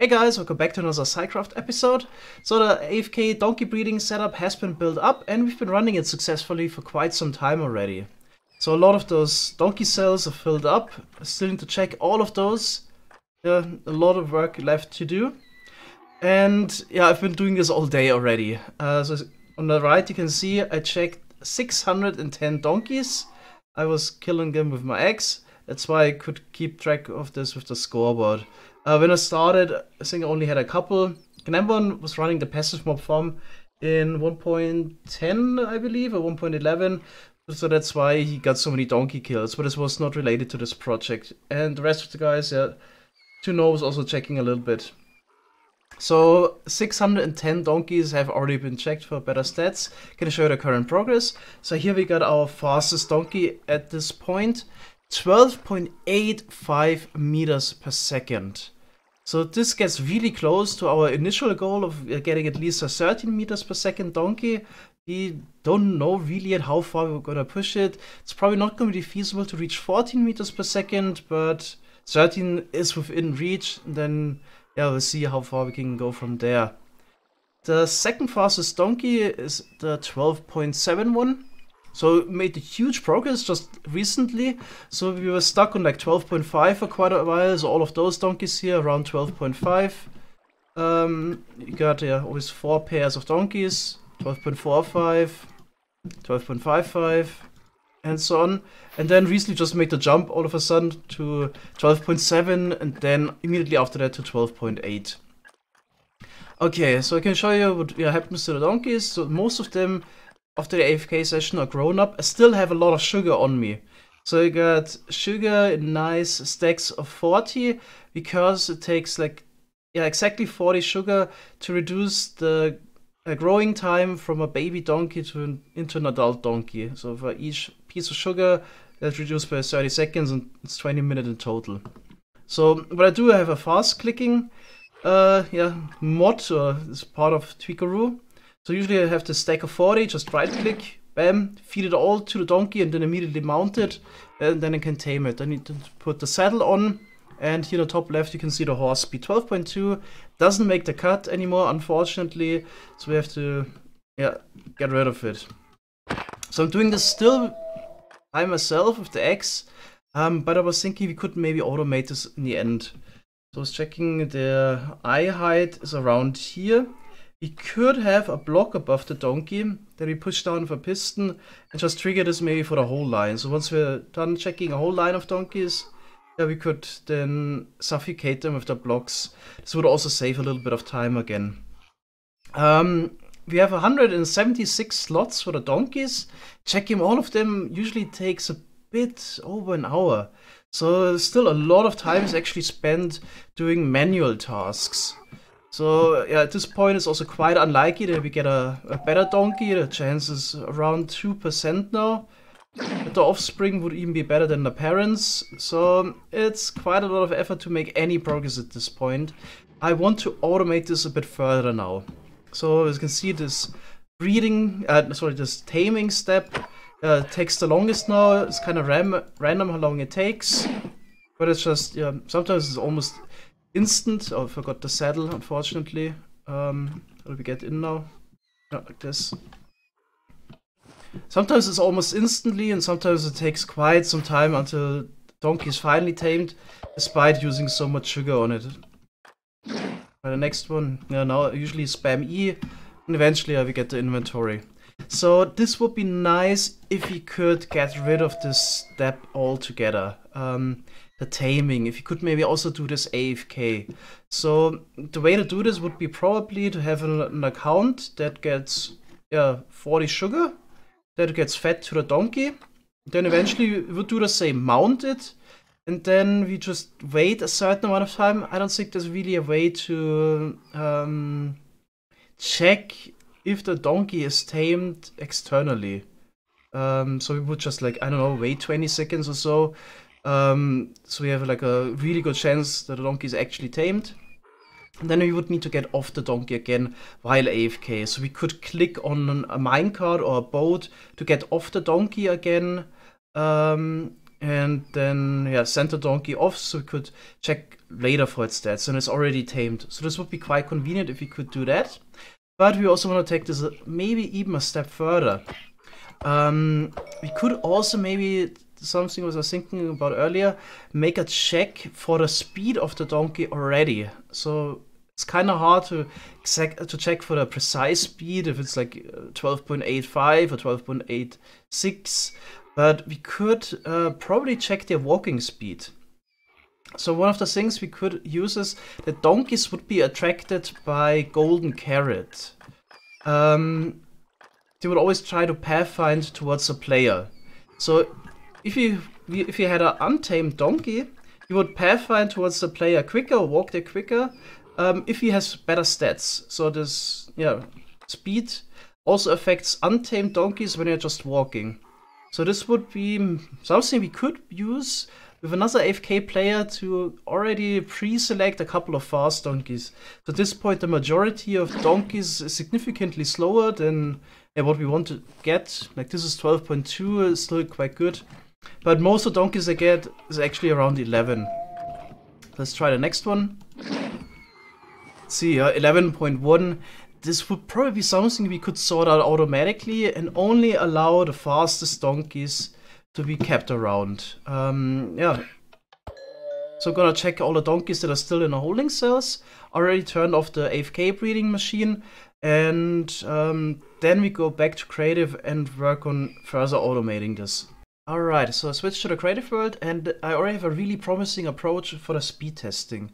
Hey guys, welcome back to another SciCraft episode. So the AFK donkey breeding setup has been built up and we've been running it successfully for quite some time already. So a lot of those donkey cells are filled up. I still need to check all of those. A lot of work left to do. And yeah, I've been doing this all day already. So on the right you can see I checked 610 donkeys. I was killing them with my axe. That's why I could keep track of this with the scoreboard. When I started, I think I only had a couple. Gnambon was running the passive mob farm in 1.10, I believe, or 1.11. So that's why he got so many donkey kills, but this was not related to this project. And the rest of the guys, yeah, Tuno was also checking a little bit. So 610 donkeys have already been checked for better stats. Can I show you the current progress? So here we got our fastest donkey at this point. 12.85 meters per second. So this gets really close to our initial goal of getting at least a 13 meters per second donkey. We don't know really yet how far we're gonna push it. It's probably not gonna be feasible to reach 14 meters per second, but 13 is within reach. And then yeah, we'll see how far we can go from there. The second fastest donkey is the 12.71. So we made huge progress just recently. So we were stuck on like 12.5 for quite a while. So all of those donkeys here around 12.5. You got always 4 pairs of donkeys. 12.45, 12.55, and so on. And then recently just made the jump all of a sudden to 12.7 and then immediately after that to 12.8. Okay, so I can show you what happens to the donkeys. So most of them after the AFK session are grown up. I still have a lot of sugar on me. So I got sugar in nice stacks of 40 because it takes like exactly 40 sugar to reduce the growing time from a baby donkey into an adult donkey. So for each piece of sugar that's reduced by 30 seconds and it's 20 minutes in total. So what I do, I have a fast clicking mod, or it's part of Tweakaroo. So usually I have the stack of 40, just right click, bam, feed it all to the donkey and then immediately mount it, and then I can tame it. I need to put the saddle on, and here on the top left you can see the horse speed. 12.2 doesn't make the cut anymore, unfortunately, so we have to get rid of it. So I'm doing this still by myself with the axe, but I was thinking we could maybe automate this in the end. So I was checking the eye height is around here. We could have a block above the donkey that we push down with a piston and just trigger this maybe for the whole line. So once we're done checking a whole line of donkeys, we could then suffocate them with the blocks. This would also save a little bit of time again. We have 176 slots for the donkeys. Checking all of them usually takes a bit over an hour. So still a lot of time is actually spent doing manual tasks. So yeah, at this point it's also quite unlikely that we get a better donkey. The chance is around 2% now. But the offspring would even be better than the parents. So it's quite a lot of effort to make any progress at this point. I want to automate this a bit further now. So as you can see, this this taming step takes the longest now. It's kind of random how long it takes. But it's just, sometimes it's almost instant. Oh, I forgot the saddle, unfortunately. How do we get in now? Like this. Sometimes it's almost instantly, and sometimes it takes quite some time until the donkey is finally tamed, despite using so much sugar on it. By the next one, now I usually spam E, and eventually we get the inventory. So this would be nice if we could get rid of this step altogether. The taming, if you could maybe also do this AFK. So the way to do this would be probably to have an account that gets 40 sugar, that gets fed to the donkey. Then eventually we would do the same, mount it, and then we just wait a certain amount of time. I don't think there's really a way to check if the donkey is tamed externally. So we would just like, I don't know, wait 20 seconds or so. So we have like a really good chance that the donkey is actually tamed. And then we would need to get off the donkey again while AFK. So we could click on a minecart or a boat to get off the donkey again. And then send the donkey off so we could check later for its stats and it's already tamed. So this would be quite convenient if we could do that. But we also want to take this maybe even a step further. We could also maybe, something I was thinking about earlier, make a check for the speed of the donkey already. So it's kind of hard to check for the precise speed if it's like 12.85 or 12.86, but we could probably check their walking speed. So one of the things we could use is that donkeys would be attracted by golden carrot. They would always try to pathfind towards a player. So if you had an untamed donkey, you would pathfind towards the player quicker, walk there quicker, if he has better stats. So this speed also affects untamed donkeys when you're just walking. So this would be something we could use with another AFK player to already pre-select a couple of fast donkeys. So at this point the majority of donkeys is significantly slower than what we want to get. Like this is 12.2, is still quite good. But most of the donkeys I get is actually around 11. Let's try the next one. Let's see, 11.1. This would probably be something we could sort out automatically and only allow the fastest donkeys to be kept around. Yeah. So I'm gonna check all the donkeys that are still in the holding cells. Already turned off the AFK breeding machine. And then we go back to creative and work on further automating this. Alright, so I switched to the creative world and I already have a really promising approach for the speed testing.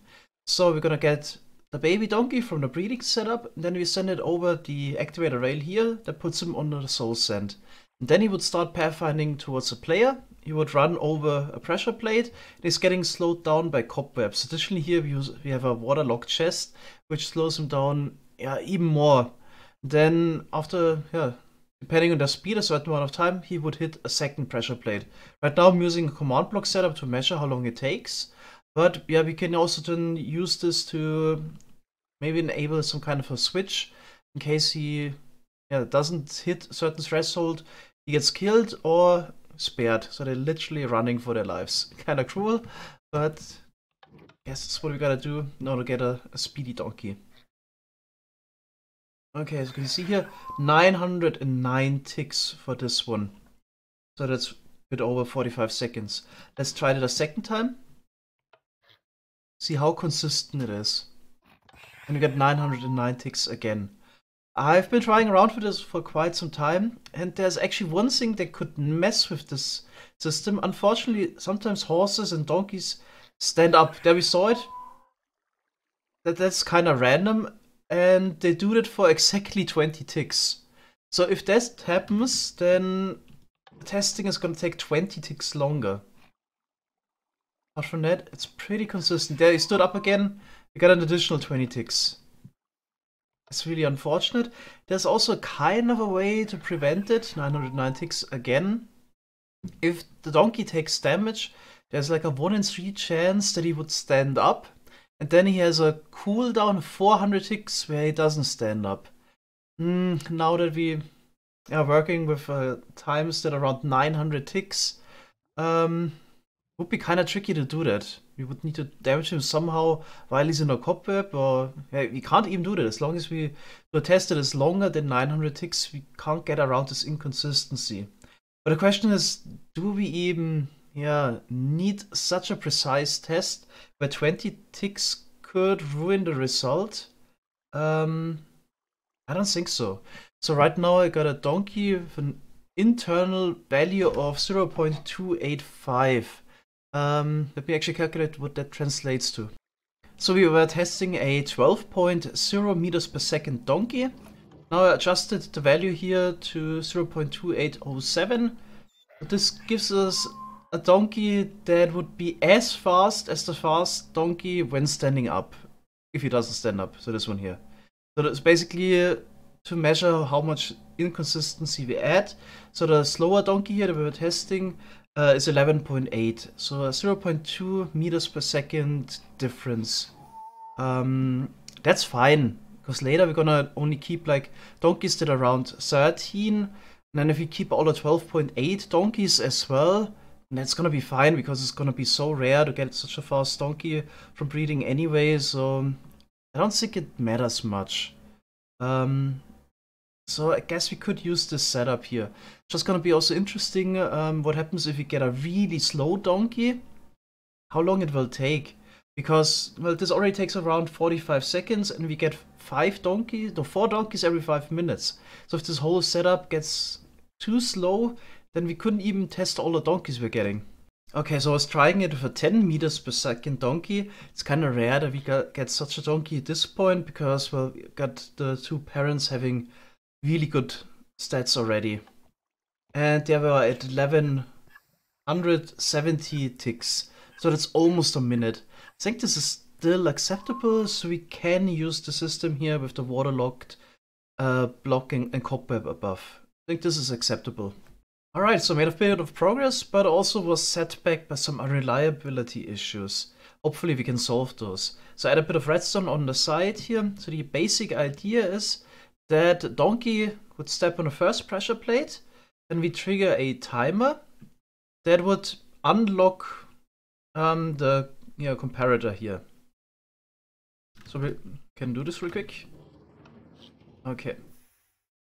So we're gonna get the baby donkey from the breeding setup, and then we send it over the activator rail here that puts him under the soul sand. And then he would start pathfinding towards a player. He would run over a pressure plate and he's getting slowed down by cobwebs. Additionally here we have a waterlogged chest which slows him down even more. Then after, depending on the speed, a certain amount of time, he would hit a second pressure plate. Right now I'm using a command block setup to measure how long it takes. But yeah, we can also then use this to maybe enable some kind of a switch in case he doesn't hit a certain threshold, he gets killed or spared. So they're literally running for their lives. Kind of cruel, but yes, that's what we gotta do in order to get a speedy donkey. Okay, as you can see here, 909 ticks for this one. So that's a bit over 45 seconds. Let's try it a second time. See how consistent it is. And we get 909 ticks again. I've been trying around with this for quite some time, and there's actually one thing that could mess with this system. Unfortunately, sometimes horses and donkeys stand up. There we saw it. That's kind of random, and they do that for exactly 20 ticks. So if that happens, then the testing is going to take 20 ticks longer. Apart from that, it's pretty consistent. There he stood up again, we got an additional 20 ticks. It's really unfortunate. There's also kind of a way to prevent it. 909 ticks again. If the donkey takes damage, there's like a 1 in 3 chance that he would stand up. And then he has a cooldown of 400 ticks where he doesn't stand up. Now that we are working with times that are around 900 ticks, would be kind of tricky to do that. We would need to damage him somehow while he's in a cobweb, or we can't even do that. As long as we do test it is longer than 900 ticks, we can't get around this inconsistency. But the question is, do we even need such a precise test where 20 ticks could ruin the result? I don't think so. So right now I got a donkey with an internal value of 0.285. Let me actually calculate what that translates to. So we were testing a 12.0 meters per second donkey. Now I adjusted the value here to 0.2807. This gives us a donkey that would be as fast as the fast donkey when standing up, if he doesn't stand up. So this one here. So that's basically to measure how much inconsistency we add. So the slower donkey here that we were testing is 11.8, so a 0.2 meters per second difference. That's fine, because later we're gonna only keep like donkeys that are around 13, and then if we keep all the 12.8 donkeys as well, And that's gonna be fine because it's gonna be so rare to get such a fast donkey from breeding anyway, so I don't think it matters much. So I guess we could use this setup here. Just gonna be also interesting what happens if we get a really slow donkey. How long it will take. Because, well, this already takes around 45 seconds and we get 4 donkeys every 5 minutes. So if this whole setup gets too slow, then we couldn't even test all the donkeys we're getting. Okay, so I was trying it with a 10 meters per second donkey. It's kind of rare that we get such a donkey at this point because, well, we got the 2 parents having really good stats already. And they were at 1170 ticks. So that's almost a minute. I think this is still acceptable, so we can use the system here with the waterlogged blocking and cobweb above. I think this is acceptable. Alright, so made a bit of progress, but also was set back by some unreliability issues. Hopefully we can solve those. So add a bit of redstone on the side here. So the basic idea is that the donkey would step on the first pressure plate, and we trigger a timer that would unlock the comparator here. So we can do this real quick. Okay.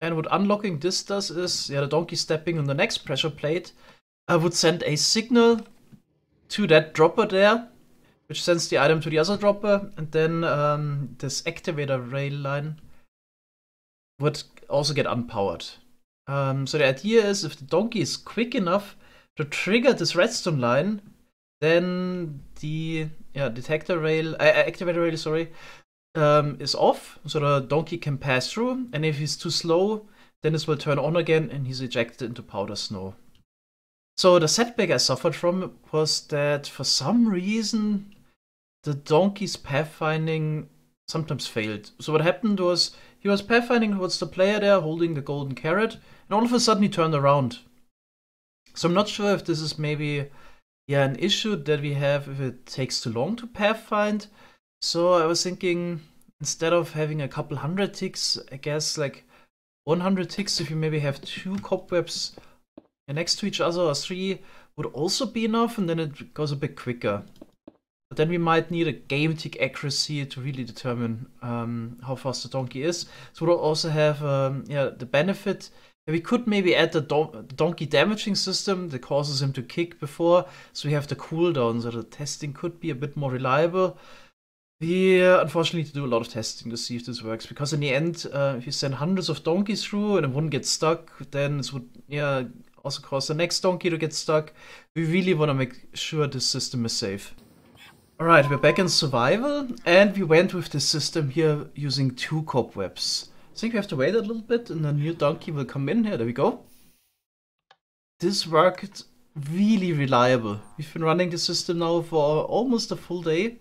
And what unlocking this does is, the donkey stepping on the next pressure plate would send a signal to that dropper there, which sends the item to the other dropper, and then this activator rail line would also get unpowered. So the idea is, if the donkey is quick enough to trigger this redstone line, then the activator rail, sorry, is off, so the donkey can pass through, and if he's too slow, then this will turn on again and he's ejected into powder snow. So the setback I suffered from was that for some reason the donkey's pathfinding sometimes failed. So what happened was, he was pathfinding towards the player there holding the golden carrot, and all of a sudden he turned around. So I'm not sure if this is maybe an issue that we have if it takes too long to pathfind. So I was thinking, instead of having a couple hundred ticks, I guess like 100 ticks, if you maybe have 2 cobwebs next to each other or 3, would also be enough, and then it goes a bit quicker. But then we might need a game tick accuracy to really determine how fast the donkey is. So we'll also have the benefit that we could maybe add the donkey damaging system that causes him to kick before, so we have the cooldown, so the testing could be a bit more reliable. We unfortunately need to do a lot of testing to see if this works, because in the end, if you send hundreds of donkeys through and one gets stuck, then this would also cause the next donkey to get stuck. We really want to make sure this system is safe. Alright, we're back in survival, and we went with this system here using 2 cobwebs. I think we have to wait a little bit and a new donkey will come in here. There we go. This worked really reliable. We've been running the system now for almost a full day.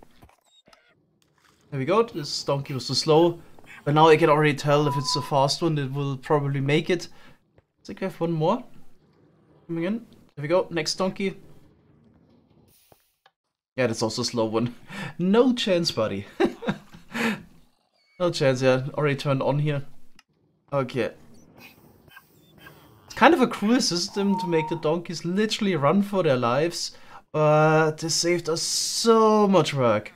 There we go, this donkey was too slow, but now I can already tell if it's a fast one, it will probably make it. I think we have one more coming in. There we go, next donkey. Yeah, that's also a slow one. No chance, buddy. No chance, yeah, already turned on here. Okay. It's kind of a cruel system to make the donkeys literally run for their lives, but this saved us so much work.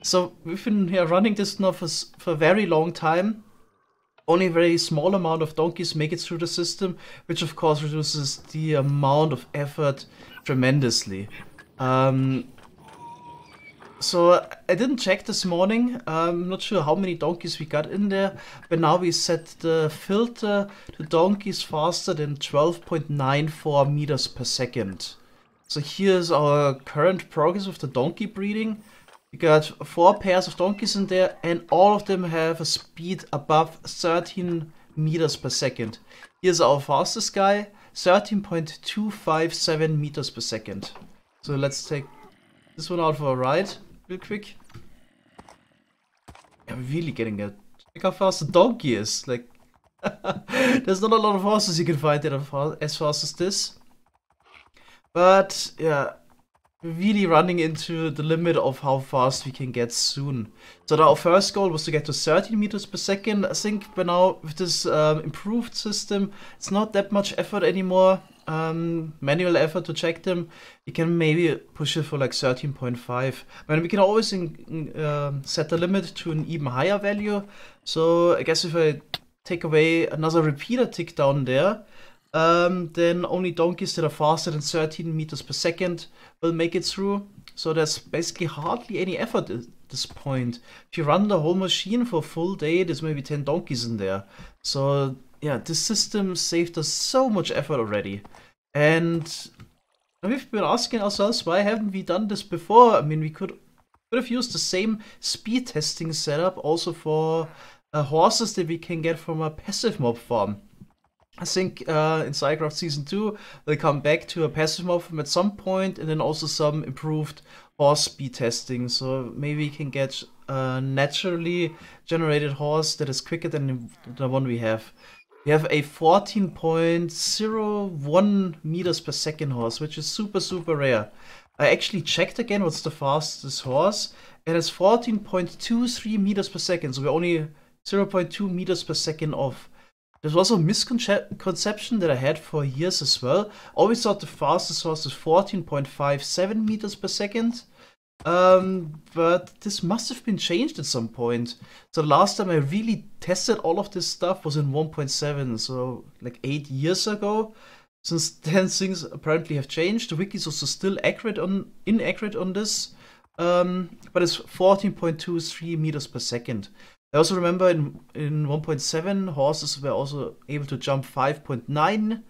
So we've been here running this now for a very long time. Only a very small amount of donkeys make it through the system, which of course reduces the amount of effort tremendously. So I didn't check this morning. I'm not sure how many donkeys we got in there, but now we set the filter to donkeys faster than 12.94 meters per second. So here's our current progress with the donkey breeding. We got 4 pairs of donkeys in there, and all of them have a speed above 13 meters per second. Here's our fastest guy, 13.257 meters per second. So let's take this one out for a ride real quick. I'm really getting it. Look how fast the donkey is. Like, there's not a lot of horses you can find that are as fast as this. But yeah, really running into the limit of how fast we can get soon. So our first goal was to get to 13 meters per second. I think by now with this improved system, it's not that much effort anymore. manual effort to check them, you can maybe push it for like 13.5. I mean, we can always set the limit to an even higher value. So I guess if I take away another repeater tick down there, then only donkeys that are faster than 13 meters per second will make it through. So there's basically hardly any effort at this point. If you run the whole machine for a full day, there's maybe 10 donkeys in there. So yeah, this system saved us so much effort already. And we've been asking ourselves, why haven't we done this before? I mean, we could have used the same speed testing setup also for horses that we can get from a passive mob farm. I think in SciCraft Season 2, they'll come back to a passive mob farm at some point, and then also some improved horse speed testing. So maybe we can get a naturally generated horse that is quicker than the one we have. We have a 14.01 meters per second horse, which is super, super rare. I actually checked again what's the fastest horse, and it's 14.23 meters per second, so we're only 0.2 meters per second off. There's also a misconception that I had for years as well. Always thought the fastest horse is 14.57 meters per second. But this must have been changed at some point. So the last time I really tested all of this stuff was in 1.7, so like 8 years ago. Since then things apparently have changed. The wiki is also still inaccurate on this, but it's 14.23 meters per second. I also remember in 1.7 horses were also able to jump 5.9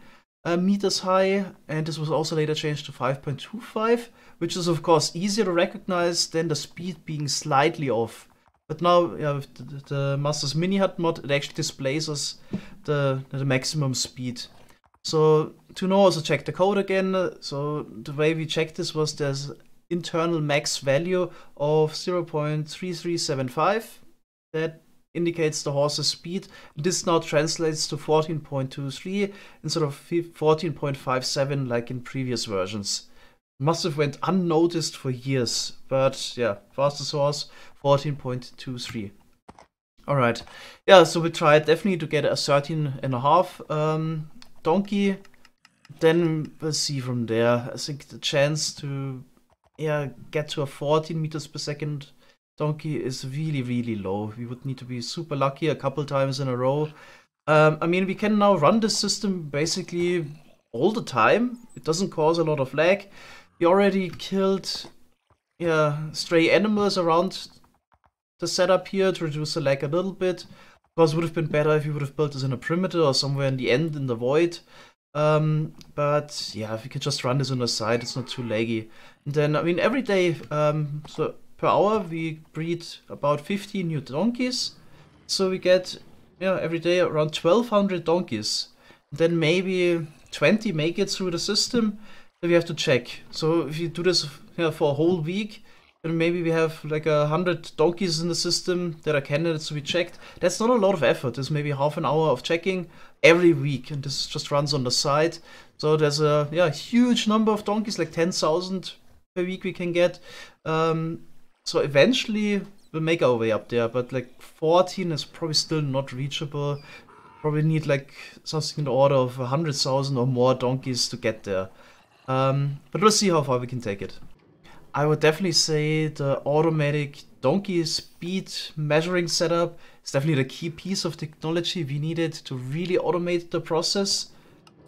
meters high, and this was also later changed to 5.25, which is of course easier to recognize than the speed being slightly off. But now, yeah, with the Masters Mini Hut mod, it actually displays us the maximum speed. So to know, also check the code again. So the way we checked this was there's internal max value of 0.3375 that indicates the horse's speed. This now translates to 14.23 instead of 14.57 like in previous versions. Must have went unnoticed for years, but yeah, fastest horse 14.23. All right, yeah, so we tried definitely to get a 13.5 donkey. Then we'll see from there. I think the chance to get to a 14 meters per second donkey is really, really low. We would need to be super lucky a couple times in a row. I mean, we can now run this system basically all the time. It doesn't cause a lot of lag. We already killed stray animals around the setup here to reduce the lag a little bit. Of course, it would have been better if we would have built this in a perimeter or somewhere in the end in the void. But yeah, if we can just run this on the side, it's not too laggy. And then, I mean, every day, so per hour, we breed about 50 new donkeys. So we get, every day around 1,200 donkeys. Then maybe 20 make it through the system. Then we have to check. So if you do this for a whole week, then maybe we have like 100 donkeys in the system that are candidates to be checked. That's not a lot of effort. There's maybe half an hour of checking every week, and this just runs on the side. So there's a huge number of donkeys, like 10,000 per week we can get. So eventually we'll make our way up there, but like 14 is probably still not reachable. Probably need like something in the order of 100,000 or more donkeys to get there. But we'll see how far we can take it. I would definitely say the automatic donkey speed measuring setup is definitely the key piece of technology we needed to really automate the process.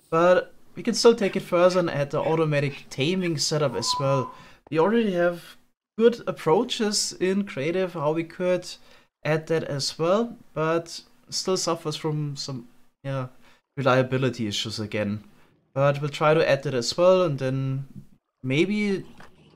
But we can still take it further and add the automatic taming setup as well. We already have good approaches in creative how we could add that as well, but still suffers from some reliability issues again. But we'll try to add that as well, and then maybe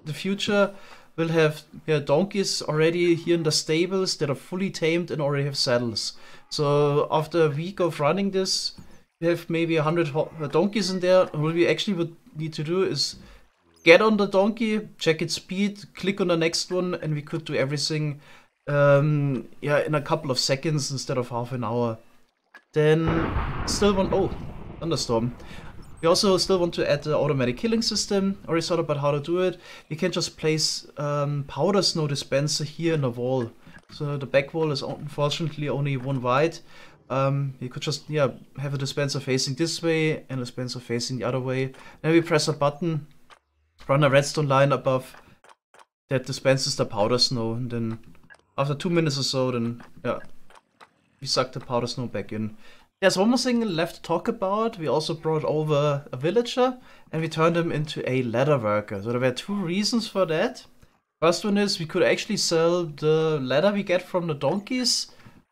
the future we'll have donkeys already here in the stables that are fully tamed and already have saddles. So after a week of running this, we have maybe 100 donkeys in there. What we actually would need to do is get on the donkey, check its speed, click on the next one, and we could do everything in a couple of seconds instead of half an hour. Then still thunderstorm. We also still want to add the automatic killing system. Already thought about how to do it. We can just place powder snow dispenser here in the wall. So the back wall is unfortunately only one wide. You could just, yeah, have a dispenser facing this way and a dispenser facing the other way. Then we press a button, run a redstone line above that dispenses the powder snow, and then after 2 minutes or so, then, yeah, we suck the powder snow back in. There's one more thing left to talk about. We also brought over a villager, and we turned him into a leather worker. So there were 2 reasons for that. First one is we could actually sell the leather we get from the donkeys,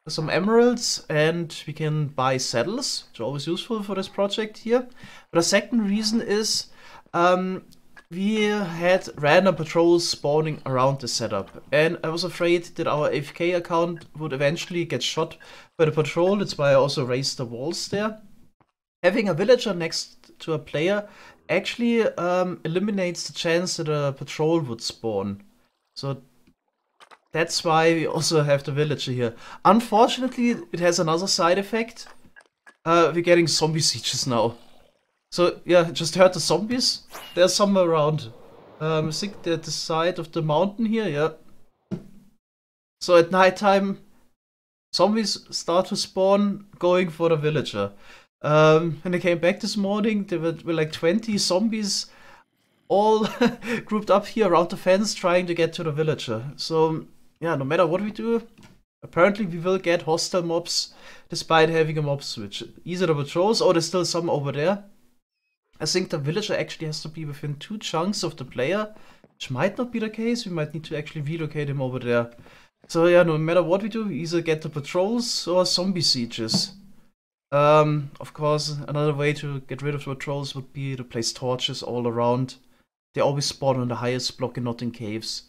some emeralds, and we can buy saddles, which are always useful for this project here. But the second reason is we had random patrols spawning around the setup, and I was afraid that our AFK account would eventually get shot by the patrol. That's why I also raised the walls there. Having a villager next to a player actually eliminates the chance that a patrol would spawn. So that's why we also have the villager here. Unfortunately, it has another side effect. We're getting zombie sieges now. So yeah, just heard the zombies. They're somewhere around. I think they're at the side of the mountain here, yeah. So at nighttime, zombies start to spawn, going for the villager. When they came back this morning, there were like 20 zombies all grouped up here around the fence trying to get to the villager. So yeah, no matter what we do, apparently we will get hostile mobs despite having a mob switch. Either the patrols or there's still some over there. I think the villager actually has to be within 2 chunks of the player, which might not be the case. We might need to actually relocate him over there. So yeah, no matter what we do, we either get the patrols or zombie sieges. Of course, another way to get rid of the patrols would be to place torches all around. They always spawn on the highest block and not in caves.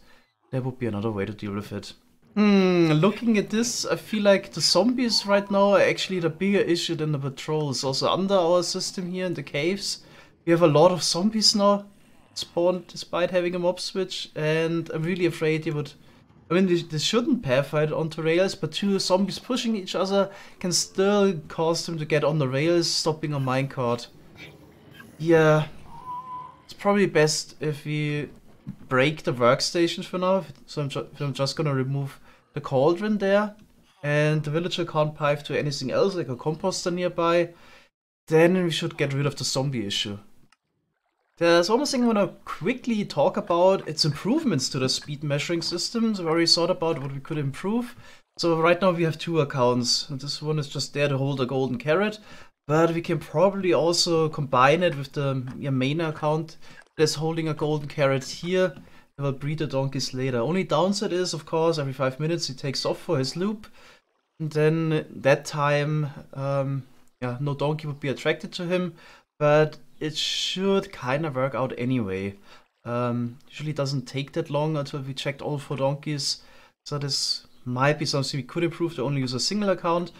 That would be another way to deal with it. Looking at this, I feel like the zombies right now are actually the bigger issue than the patrols. Also under our system here in the caves, we have a lot of zombies now spawned despite having a mob switch, and I'm really afraid they would... I mean, they shouldn't pairfight onto rails, but 2 zombies pushing each other can still cause them to get on the rails, stopping a minecart. Yeah, it's probably best if we break the workstation for now. So I'm just gonna remove the cauldron there, and the villager can't pipe to anything else, like a composter nearby. Then we should get rid of the zombie issue. There's one more thing I want to quickly talk about. It's improvements to the speed measuring system. So we already thought about what we could improve. So right now we have 2 accounts. This one is just there to hold a golden carrot, but we can probably also combine it with the main account that's holding a golden carrot here. We will breed the donkeys later. Only downside is, of course, every 5 minutes he takes off for his loop. And then that time, yeah, no donkey would be attracted to him. But it should kind of work out anyway. Usually doesn't take that long until we checked all 4 donkeys. So this might be something we could improve to only use a single account.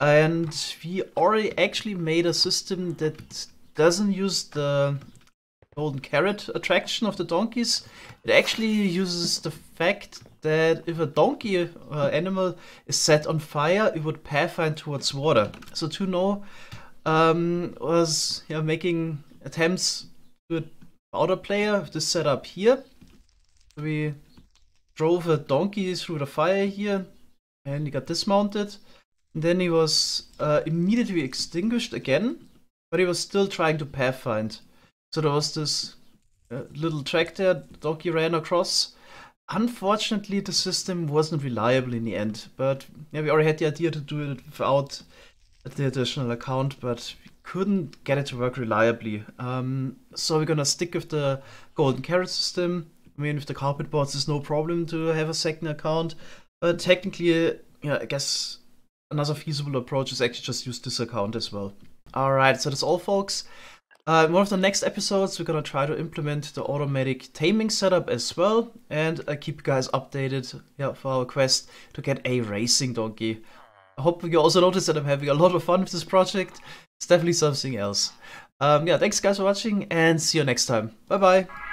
And we already actually made a system that doesn't use the golden carrot attraction of the donkeys. It actually uses the fact that if a donkey animal is set on fire, it would pathfind towards water. So 2no was making attempts to an outer player with this setup here. So we drove a donkey through the fire here, and he got dismounted. And then he was immediately extinguished again, but he was still trying to pathfind. So there was this little track there, the donkey ran across. Unfortunately, the system wasn't reliable in the end, but yeah, we already had the idea to do it without the additional account, but we couldn't get it to work reliably. So we're gonna stick with the golden carrot system. I mean, with the carpet boards, it's no problem to have a second account, but technically, yeah, I guess another feasible approach is actually just use this account as well. Alright, so that's all, folks. In one of the next episodes, we're gonna try to implement the automatic taming setup as well, and I keep you guys updated for our quest to get a racing donkey. I hope you also noticed that I'm having a lot of fun with this project. It's definitely something else. Yeah, thanks guys for watching, and see you next time. Bye bye.